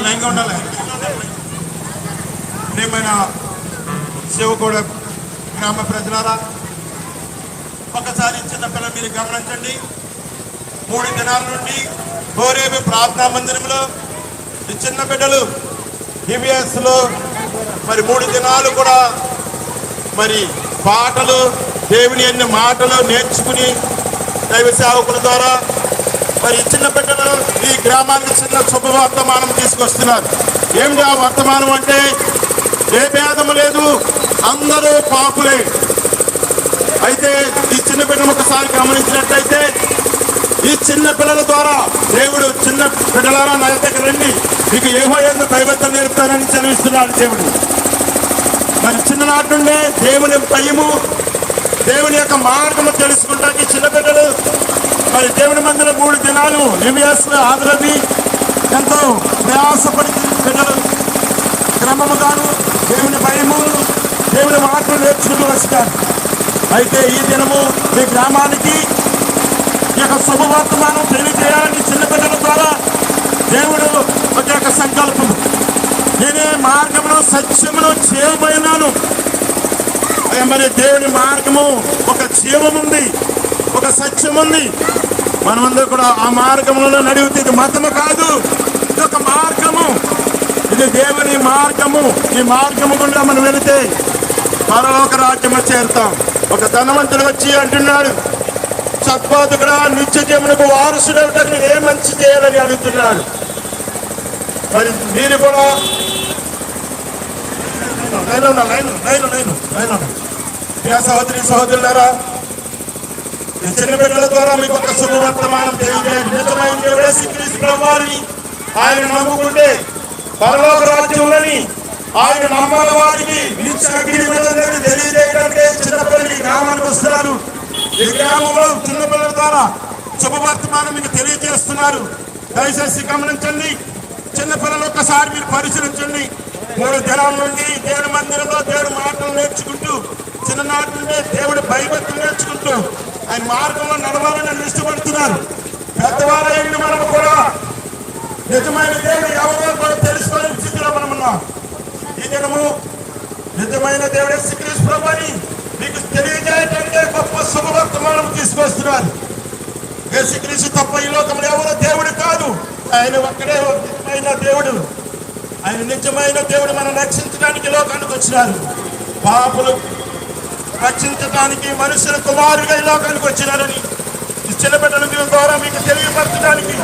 లైన్గా ఉండాలి. ప్రియమైన శివకోడ గ్రామ ప్రజలారా, ఒకసారి చిన్న పిల్లలు మీరు గమనించండి. 3 దినాల నుండి గోరేబి ప్రార్థనా మందిరంలో ఈ చిన్న బిడ్డలు హిబిఎస్లో మరి 3 దినాలు కూడా మరి పాటలు, దేవుని అన్ని మాటలు నేర్చుకుని దైవ సేవకుల ద్వారా మరి చిన్న బిడ్డలు ఈ గ్రామానికి చిన్న శుభవర్తమానం తీసుకొస్తున్నారు. ఏమిటి ఆ వర్తమానం అంటే, ఏ భేదము లేదు, అందరూ పాపులే. అయితే ఈ చిన్న బిడ్డను ఒకసారి గమనించినట్లయితే, ఈ చిన్న పిల్లల ద్వారా దేవుడు చిన్న బిడ్డలారా నా దగ్గర రండి, మీకు యెహోవా భయభక్తులు నేర్పుతానని చదివిస్తున్నాడు దేవుడు. మరి చిన్ననాటి నుండే దేవుని భయము, దేవుని యొక్క మార్గము తెలుసుకుంటానికి చిన్న బిడ్డలు మరి దేవుని మందిరం 3 దినాలు హిబిఎస్లో హాజరవి ఎంతో ప్రయాసపడి బిడ్డలు క్రమముగాను దేవుని భయము, దేవుని మాటలు నేర్చుకుంటూ వస్తారు. అయితే ఈ దినము ఈ గ్రామానికి ఈ యొక్క శుభవర్తమానం తెలియజేయాలని చిన్న బిడ్డల ద్వారా దేవుడు ఒక యొక్క సంకల్పం. నేనే మార్గమును సత్యమును జీవమైనాను. మరి దేవుని మార్గము ఒక జీవం ఉంది, ఒక సత్యం ఉంది. మనమందరూ కూడా ఆ మార్గంలో నడిగితే ఇది మతము కాదు, ఇది ఒక మార్గము, ఇది దేవుని మార్గము. ఈ మార్గము గుండా మనం వెళితే పరలోక రాజ్యము చేరుతాం. ఒక ధనవంతుడు వచ్చి అంటున్నాడు, సద్బోధకుడా, నిత్య జీవనకు వారసుడు ఏ మంచి చేయాలని అడుగుతున్నాడు. మరి మీరు కూడా సహోదరి సహోదరులారా, చిన్న బిడ్డల ద్వారా మీకు ఒక శుభవర్తమానం తెలియజేయండి. నిజమైన యేసుక్రీస్తు ప్రభువారిని ఆయన నమ్ముకుంటే పరలోక రాజ్యంలోని ఆయన నమ్మల వారికి నిత్య అగ్ని ఉందని తెలియజేయడానికి చిన్నపిల్లలు ఈ గ్రామానికి వస్తున్నారు. ఈ గ్రామంలో చిన్నపిల్లల ద్వారా శుభవర్తమానం మీకు తెలియజేస్తున్నారు. దయచేసి గమనించండి. చిన్నపిల్లలు ఒక్కసారి మీరు పరిశీలించండి. 3 దినాల నుండి దేవుడి మందిరంలో దేవుడి మాటలు నేర్చుకుంటూ, చిన్ననాటి నుండి దేవుడి భయభక్తులు నేర్చుకుంటూ ఆయన మార్గంలో నడవాలని ఇష్టపడుతున్నారు. పెద్దవారైన మనం కూడా నిజమైన దేవుడు ఎవరో కూడా తెలుసుకునే స్థితిలో మనం ఉన్నాం. ఈ దినము నిజమైన దేవుడు యేసుక్రీస్తు ప్రభువుని మీకు తెలియజేయడానికి గొప్ప శుభవర్తమానం తీసుకొస్తున్నారు. యేసుక్రీస్తు తప్ప ఈ లోకంలో ఎవరో దేవుడు కాదు, ఆయన ఒక్కడే నిజమైన దేవుడు. ఆయన నిజమైన దేవుడు మనం రక్షించడానికి లోకానికి వచ్చినారు. పాపులు రక్షించడానికి మనుషుల కుమారుగా ఈ లోకానికి వచ్చినారని ఈ చిన్న బిడ్డల ద్వారా మీకు తెలియపరచడానికి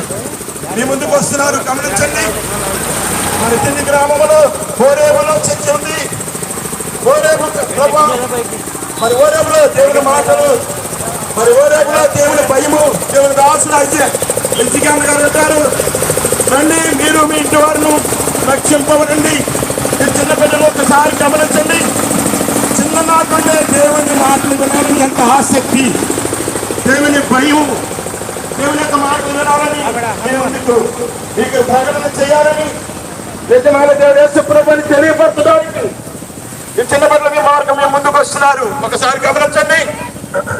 మీ ముందుకు వస్తున్నారు. గమనించండి. మరి తిండి గ్రామంలో ఓరేబులో చర్చ ఉంది. ఓరేబు మరి ఓరేబులో దేవుని మాటలు, మరి ఓరేబులో దేవుని భయము, దేవుని దాసులు అయితే ఎల్జిగాన్ గారు అంటారు, రండి మీరు మీ ఇంటి వారిని రక్షింపబడండి. ఈ చిన్న బిడ్డలు ఒకసారి గమనించండి. చిన్ననాటి నుండే దేవుని మాటలు వినాలని ఎంత ఆసక్తి, దేవుని భయం, దేవుని యొక్క మాటలు వినాలని దేవునికి మీకు ప్రకటన చేయాలని నిజమైన దేవుడు యేసు ప్రభువుని తెలియపరచడానికి ఈ చిన్న బిడ్డల మార్గం మేము ముందుకు వస్తున్నారు. ఒకసారి గమనించండి.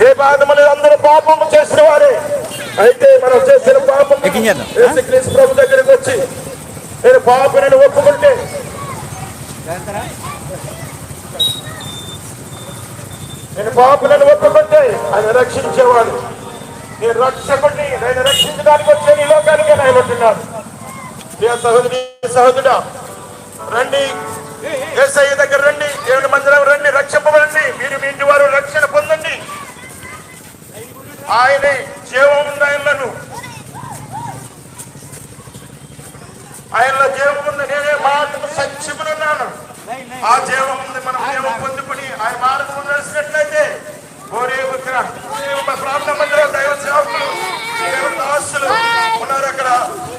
ఏ పాపము లేదు, అందరూ పాపము చేసిన వారే. అయితే మనం చేసిన పాపం యేసుక్రీస్తు ప్రభు దగ్గరికి వచ్చి నేను పాపని ఒప్పుకుంటే ఆయన రక్షించేవాడు. నేను రక్షకుడిని, నేను రక్షించడానికి వచ్చే ఈ లోకానికి రాయబట్టున్నాడు. సహోదరి సహోదరుడా, రండి యేసయ్య దగ్గర రండి, దేవుని మందిరం రండి, రక్షింపబడండి. మీరు మీ ఇంటి వారు రక్షణ పొందండి. ఆయనే జీవం ఉంది, ఆయనలో జీవం ఉంది. నేనే మార్గము సత్యమునున్నాను. ఆ జీవం ఉంది. మనం జీవం పొందుకుని ఆయన మార్గము నడిచినట్లయితే ప్రార్థన మందిరం దైవ సేవకులు దాసులు ఉన్నారు అక్కడ.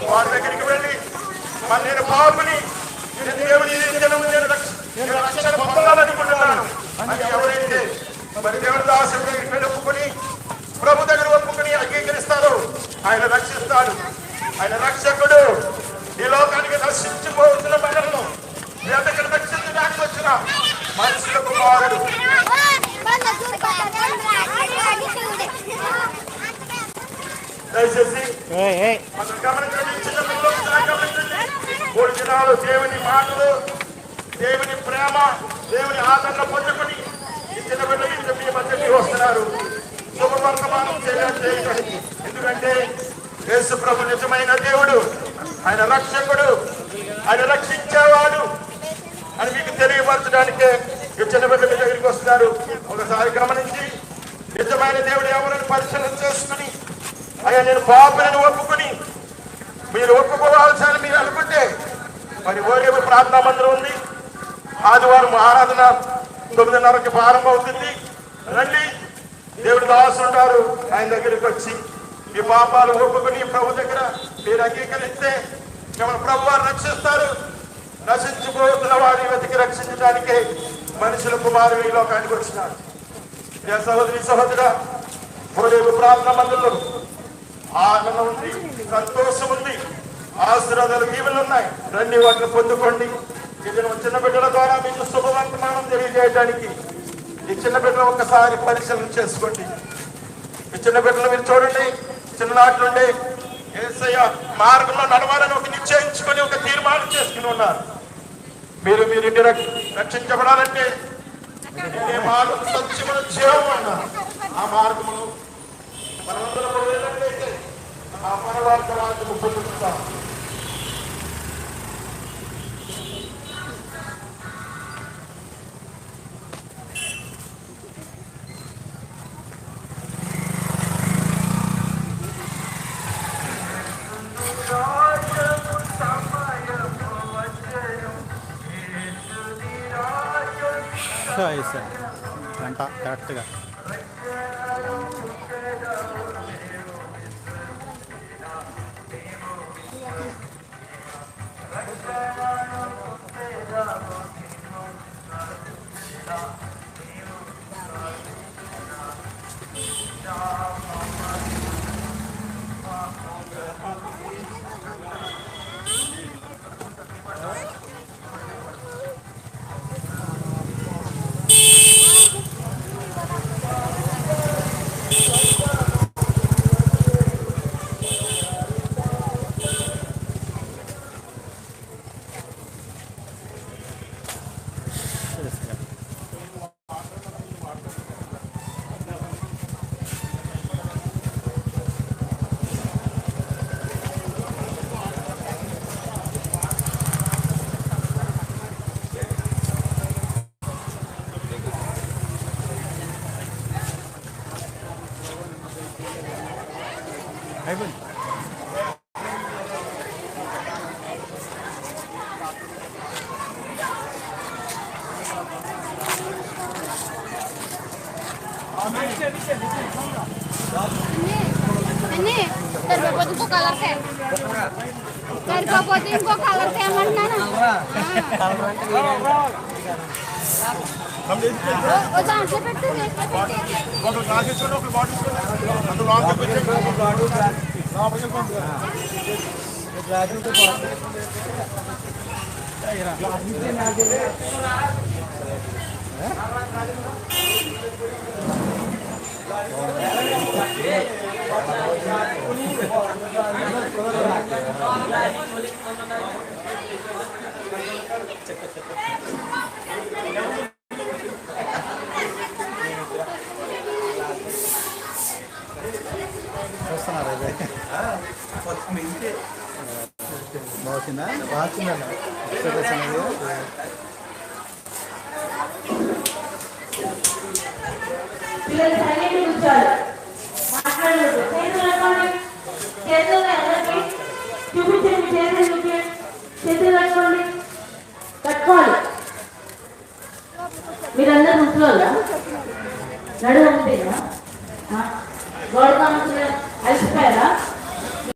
వారి దగ్గరికి వెళ్ళి నేను పాపుని, నేను రక్షణ పొందాలనుకుంటున్నాను అని ఎవరైతే మరి దేవుడి దాసుల దగ్గరికి వెళ్ళి ఒప్పుకొని ప్రభు దగ్గర ఒప్పుకొని అంగీకరిస్తారు, ఆయన రక్షిస్తాడు. ఆయన రక్షకుడు. ఈ లోకానికి నశించిపోతున్న మనలను ఎక్కడ రక్షించడానికి వచ్చిన మనుషుల కుమారుడు. దయచేసి మనం గమనించండి, చిన్న పిల్లలు గమనించండి. 3 దినాలు దేవుని మాటలు, దేవుని ప్రేమ, దేవుని ఆదరణ పొందుకొని ఈ చిన్న బిడ్డలు మీ మధ్యకి వస్తున్నారు శుభవర్తమానం చేయడానికి. ఎందుకంటే యేసు ప్రభు నిజమైన దేవుడు, ఆయన రక్షకుడు, ఆయన రక్షించేవాడు అని మీకు తెలియపరచడానికే ఈ చిన్న బిడ్డ మీ దగ్గరికి వస్తున్నారు. ఒకసారి గమనించి నిజమైన దేవుడు ఎవరైనా పరిశీలన చేసుకుని అయ్యా నేను పాపలను ఒప్పుకుని మీరు ఒప్పుకోవాల్సిన మీరు అనుకుంటే మరి ఓరేపు ప్రార్థనా మందిరం ఉంది. ఆదివారం ఆరాధన 9:30కి ప్రారంభమవుతుంది. రండి, దేవుడి దాసులు ఉంటారు. ఆయన దగ్గరికి వచ్చి మీ పాపాలు ఒప్పుకుని ప్రభు దగ్గర మీరు అంగీకరిస్తే మిమ్మల్ని ప్రభు వారు రక్షిస్తారు. నశించిపోతున్న వారిని వెతికి రక్షించడానికే మనుషుల కుమారుడు ఈ లోకానికి వచ్చినాడు. సహోదరి సహోదర, ఓరేపు ప్రార్థనా మందిరంలో ఆనందం ఉంది, సంతోషం ఉంది, ఆశీర్వాదాలు దీవెనలు ఉన్నాయి. రండి, వాటిని పొందుకోండి. ఇది చిన్న బిడ్డల ద్వారా మీకు శుభవర్తమానం తెలియజేయడానికి ఈ చిన్న బిడ్డలు ఒక్కసారి పరిశీలన చేసుకోండి. ఈ చిన్న బిడ్డలు మీరు చూడండి, చిన్ననాటి నుండి యేసయ్య మార్గంలో నడవాలని ఒక నిశ్చయించుకొని ఒక తీర్మానం చేసుకుని ఉన్నారు. మీరు ఇంటి రక్షించబడాలంటే సత్యమును జీవం అన్నారు. ఆ మార్గమును మనమందరం వెళ్ళినట్లయితే ఆ పరవార్త మార్గము పొందుతాం. గంట కరెక్ట్గా అయిపోయింది. ini terdapat info color saya terdapat info color saya mana jangan seperti ini బాగుందా బాగుందా పిల్లలు సైలెంట్ కూర్చోవాలి, మాట్లాడకూడదు. చేతులు కట్టుకోండి, చేతులు ఎవరికి చూపించండి, చేతులు చూపించండి, చేతులు కట్టుకోండి, కట్టుకోవాలి. మీరందరూ ముసలోళ్ళా? నడువు ఉంటేనా? గోడకా ముసలి అలసిపోయారా?